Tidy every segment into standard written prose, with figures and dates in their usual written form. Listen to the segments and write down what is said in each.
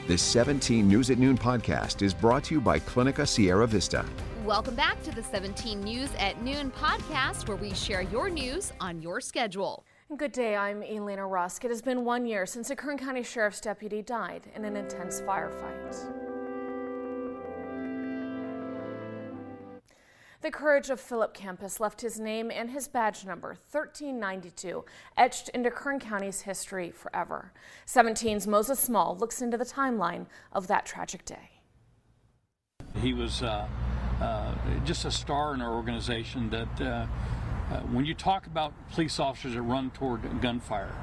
This 17 News at Noon podcast is brought to you by Clinica Sierra Vista. Welcome back to the 17 News at Noon podcast, where we share your news on your schedule. Good day, I'm Elena Rusk. It has been 1 year since a Kern County Sheriff's deputy died in an intense firefight. The courage of Phillip Campas left his name and his badge number, 1392, etched into Kern County's history forever. 17's Moses Small looks into the timeline of that tragic day. He was just a star in our organization that when you talk about police officers that run toward gunfire,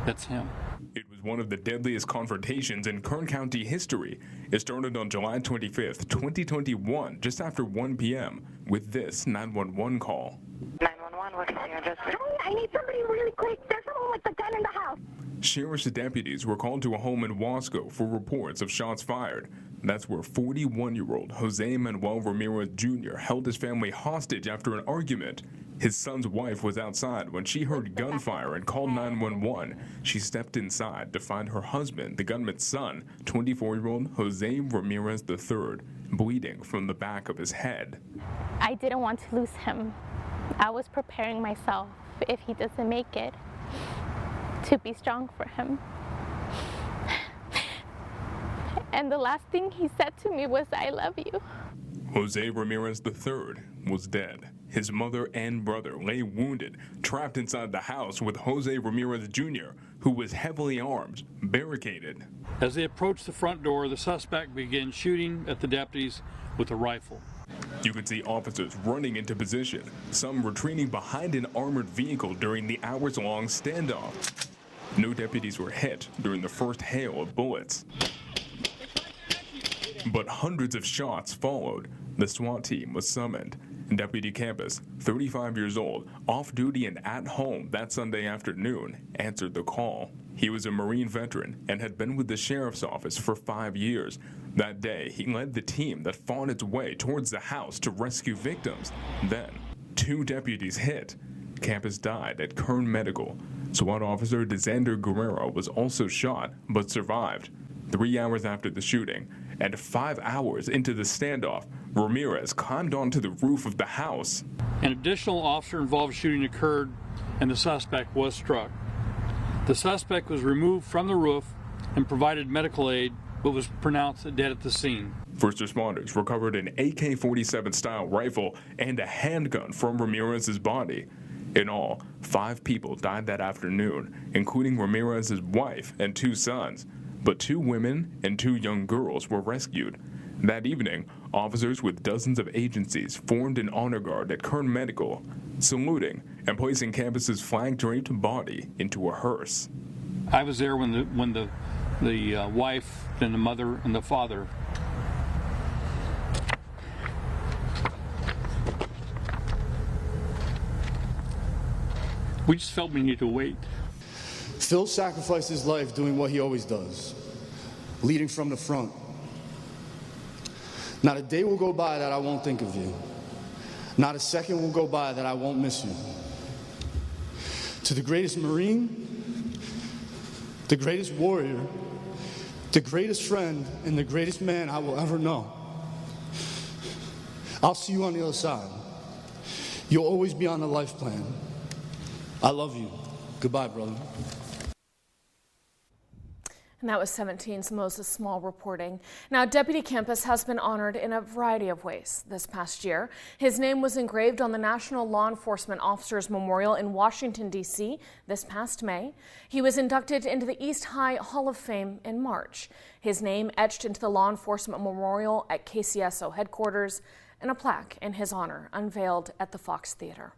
that's him. It was one of the deadliest confrontations in Kern County history. It started on July 25th, 2021, just after 1 p.m. with this 911 call. 911, what is your address? I need somebody really quick. There's someone with a gun in the house. Sheriff's deputies were called to a home in Wasco for reports of shots fired. That's where 41-year-old Jose Manuel Ramirez Jr. held his family hostage after an argument. His son's wife was outside when she heard gunfire and called 911. She stepped inside to find her husband, the gunman's son, 24-year-old Jose Ramirez III, bleeding from the back of his head. I didn't want to lose him. I was preparing myself, if he doesn't make it, to be strong for him. And the last thing he said to me was, "I love you." Jose Ramirez III was dead. His mother and brother lay wounded, trapped inside the house with Jose Ramirez Jr., who was heavily armed, barricaded. As they approached the front door, the suspect began shooting at the deputies with a rifle. You could see officers running into position, some retreating behind an armored vehicle during the hours-long standoff. No deputies were hit during the first hail of bullets. But hundreds of shots followed. The SWAT team was summoned. Deputy Campas, 35 years old, off duty and at home that Sunday afternoon, answered the call. He was a Marine veteran and had been with the sheriff's office for 5 years. That day, he led the team that fought its way towards the house to rescue victims. Then, 2 deputies hit. Campas died at Kern Medical. SWAT officer DeSander Guerrero was also shot, but survived. 3 hours after the shooting, and 5 hours into the standoff, Ramirez climbed onto the roof of the house. An additional officer-involved shooting occurred, and the suspect was struck. The suspect was removed from the roof and provided medical aid, but was pronounced dead at the scene. First responders recovered an AK-47 style rifle and a handgun from Ramirez's body. In all, 5 people died that afternoon, including Ramirez's wife and 2 sons. But 2 women and 2 young girls were rescued. That evening, officers with dozens of agencies formed an honor guard at Kern Medical, saluting and placing Campas's flag-draped body into a hearse. I was there when the wife and the mother and the father. We just felt we needed to wait. Phil sacrificed his life doing what he always does, leading from the front. Not a day will go by that I won't think of you. Not a second will go by that I won't miss you. To the greatest Marine, the greatest warrior, the greatest friend, and the greatest man I will ever know. I'll see you on the other side. You'll always be on the life plan. I love you. Goodbye, brother. And that was 17's Moses Small reporting. Now, Deputy Campas has been honored in a variety of ways this past year. His name was engraved on the National Law Enforcement Officers Memorial in Washington, D.C. this past May. He was inducted into the East High Hall of Fame in March. His name etched into the Law Enforcement Memorial at KCSO headquarters, and a plaque in his honor unveiled at the Fox Theater.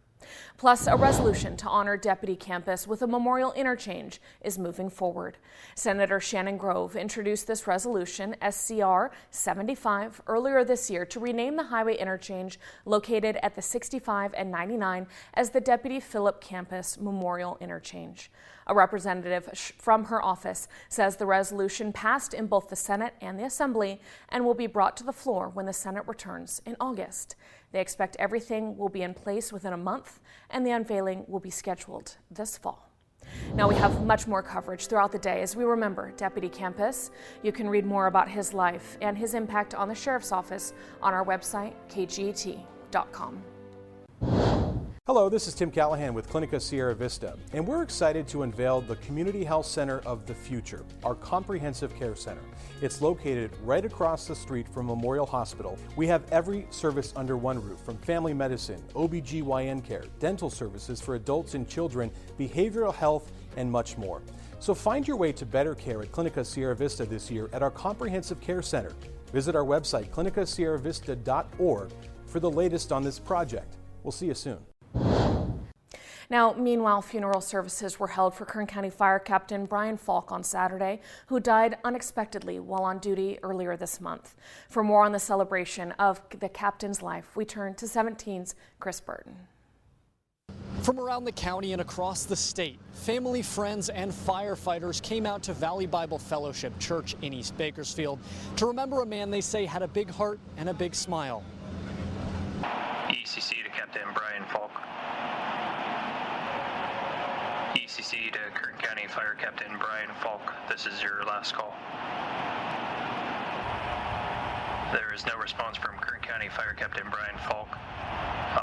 Plus, a resolution to honor Deputy Campas with a memorial interchange is moving forward. Senator Shannon Grove introduced this resolution, SCR 75, earlier this year to rename the highway interchange located at the 65 and 99 as the Deputy Phillip Campas Memorial Interchange. A representative from her office says the resolution passed in both the Senate and the Assembly and will be brought to the floor when the Senate returns in August. They expect everything will be in place within a month, and the unveiling will be scheduled this fall. Now we have much more coverage throughout the day as we remember Deputy Campas. You can read more about his life and his impact on the Sheriff's Office on our website, kget.com. Hello, this is Tim Callahan with Clinica Sierra Vista, and we're excited to unveil the Community Health Center of the Future, our comprehensive care center. It's located right across the street from Memorial Hospital. We have every service under one roof, from family medicine, OBGYN care, dental services for adults and children, behavioral health, and much more. So find your way to better care at Clinica Sierra Vista this year at our comprehensive care center. Visit our website, clinicasierravista.org, for the latest on this project. We'll see you soon. Now, meanwhile, funeral services were held for Kern County Fire Captain Brian Falk on Saturday, who died unexpectedly while on duty earlier this month. For more on the celebration of the captain's life, we turn to 17's Chris Burton. From around the county and across the state, family, friends, and firefighters came out to Valley Bible Fellowship Church in East Bakersfield to remember a man they say had a big heart and a big smile. ECC to Captain Brian Falk. ECC to Kern County Fire Captain Brian Falk. This is your last call. There is no response from Kern County Fire Captain Brian Falk.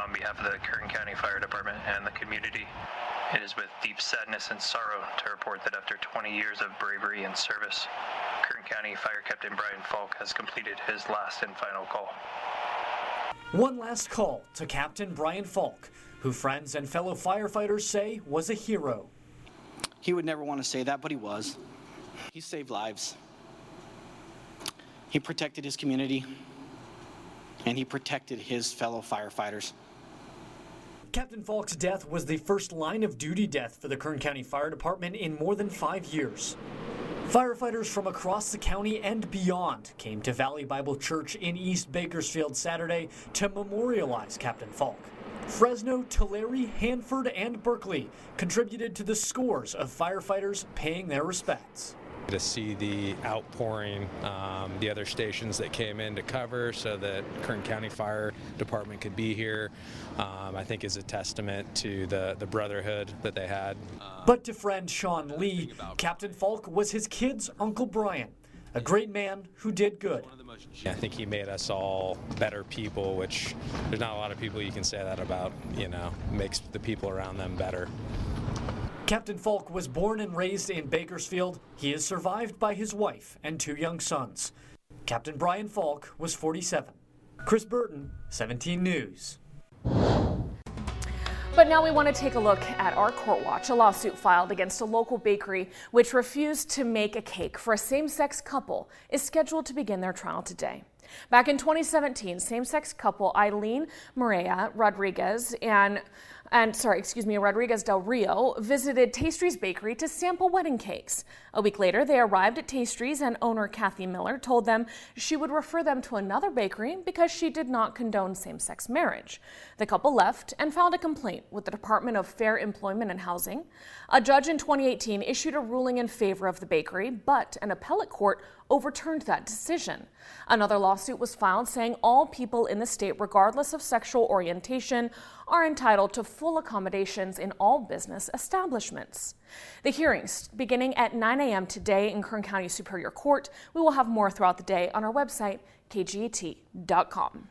On behalf of the Kern County Fire Department and the community, it is with deep sadness and sorrow to report that after 20 years of bravery and service, Kern County Fire Captain Brian Falk has completed his last and final call. One last call to Captain Brian Falk, who friends and fellow firefighters say was a hero. He would never want to say that, but he was. He saved lives. He protected his community, and he protected his fellow firefighters. Captain Falk's death was the first line of duty death for the Kern County Fire Department in more than 5 years. Firefighters from across the county and beyond came to Valley Bible Church in East Bakersfield Saturday to memorialize Captain Falk. Fresno, Tulare, Hanford, and Berkeley contributed to the scores of firefighters paying their respects. To see the outpouring, the other stations that came in to cover so that Kern County Fire Department could be here, I think is a testament to the brotherhood that they had. But to friend Sean Lee, Captain Falk was his kid's Uncle Brian, a great man who did good. I think he made us all better people, which there's not a lot of people you can say that about, makes the people around them better. Captain Falk was born and raised in Bakersfield. He is survived by his wife and 2 young sons. Captain Brian Falk was 47. Chris Burton, 17 News. But now we want to take a look at our court watch. A lawsuit filed against a local bakery which refused to make a cake for a same-sex couple is scheduled to begin their trial today. Back in 2017, same-sex couple Eileen Maria Rodriguez Rodriguez Del Rio visited Tastry's Bakery to sample wedding cakes. A week later, they arrived at Tastry's and owner Kathy Miller told them she would refer them to another bakery because she did not condone same-sex marriage. The couple left and filed a complaint with the Department of Fair Employment and Housing. A judge in 2018 issued a ruling in favor of the bakery, but an appellate court overturned that decision. Another lawsuit was filed saying all people in the state, regardless of sexual orientation, are entitled to full accommodations in all business establishments. The hearings beginning at 9 a.m. today in Kern County Superior Court. We will have more throughout the day on our website, kget.com.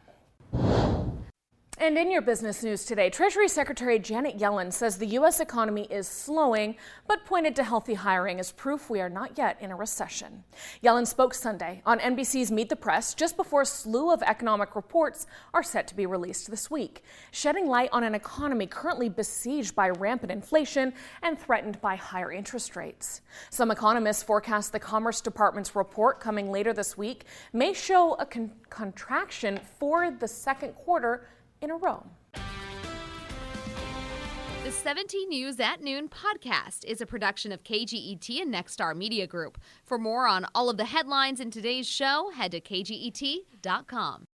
And in your business news today, Treasury Secretary Janet Yellen says the U.S. economy is slowing, but pointed to healthy hiring as proof we are not yet in a recession. Yellen spoke Sunday on NBC's Meet the Press just before a slew of economic reports are set to be released this week, shedding light on an economy currently besieged by rampant inflation and threatened by higher interest rates. Some economists forecast the Commerce Department's report coming later this week may show a contraction for the second quarter in a row. The 17 News at Noon podcast is a production of KGET and Nexstar Media Group. For more on all of the headlines in today's show, head to kget.com.